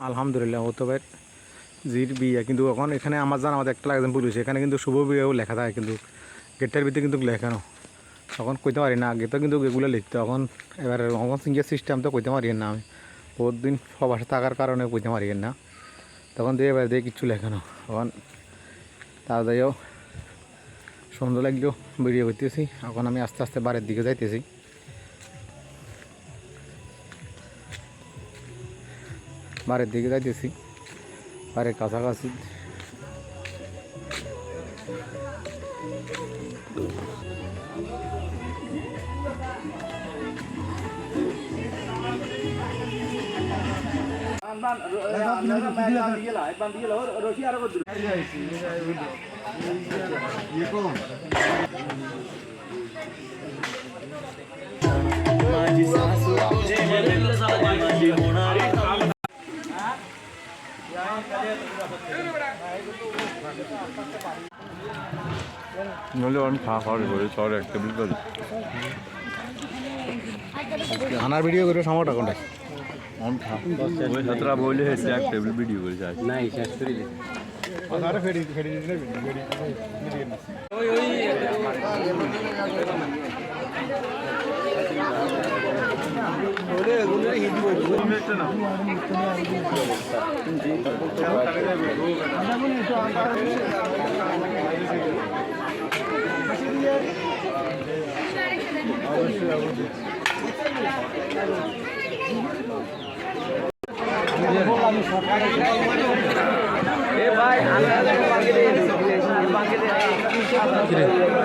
আলহামদুলিল্লাহ হতো ভাই জির বিয়ে কিন্তু এখন এখানে আমার জানা আমাদের একটা একজন পুলিশ এখানে কিন্তু শুভ বিয়েও লেখা থাকে কিন্তু গেটের ভিতরে কিন্তু লেখানো তখন কইতে পারি না আগে তো কিন্তু এগুলো লিখতো এখন এবার এখন সিঙ্গের সিস্টেম তো কইতে পারি না আমি বহুত দিন প্রবাসে থাকার কারণে কইতে পারি না তখন দিয়ে এবার দিয়ে কিচ্ছু লেখানো এখন তাড়াতাড়িও সুন্দর লাগলেও ভিডিও করতেছি এখন আমি আস্তে আস্তে বাড়ির দিকে যাইতেছি বাড়ির দিকে যাইতেছি বাড়ির কাছাকাছি নইলে আমি খাওয়া খাওয়ার করে শহরে একটা বিল করি আনার ভিডিও করে সময়টা কোনটা আমি ওই সতরা বলে হয়েছে এক টেবিল ভিডিও করে চাই নাই শেষ করে দিই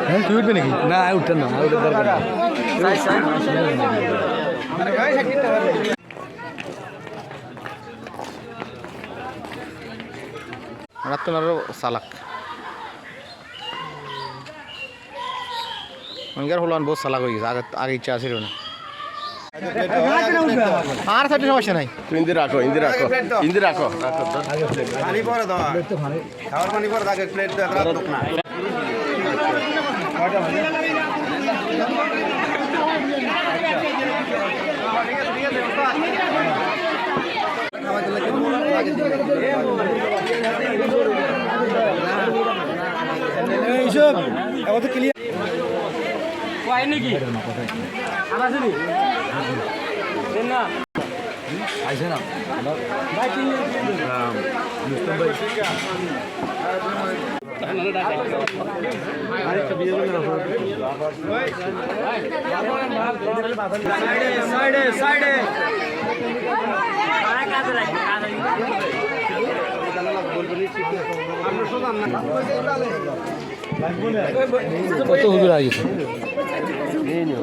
হ্যাঁ তুই উঠবে নাকি না উঠতেন না উঠে দরকার রাত্তনারও চালাক অনেকের হলো বহুত চালাক হয়ে গেছে আগে আগে ইচ্ছা আছিল না আর সাথে সমস্যা নাই ইন্দি রাখো ইন্দি রাখো ইন্দি রাখো পানি পরে দাও খাওয়ার পানি পরে থাকে প্লেট তো একটা রাখ না এইসব এখন তো ক্লিয়ার কয় নাকি আসেনি না আইছে না ভাই তিন মুস্তফা সাইডে সাইডে কত হুজুর আগে নিয়ে নিও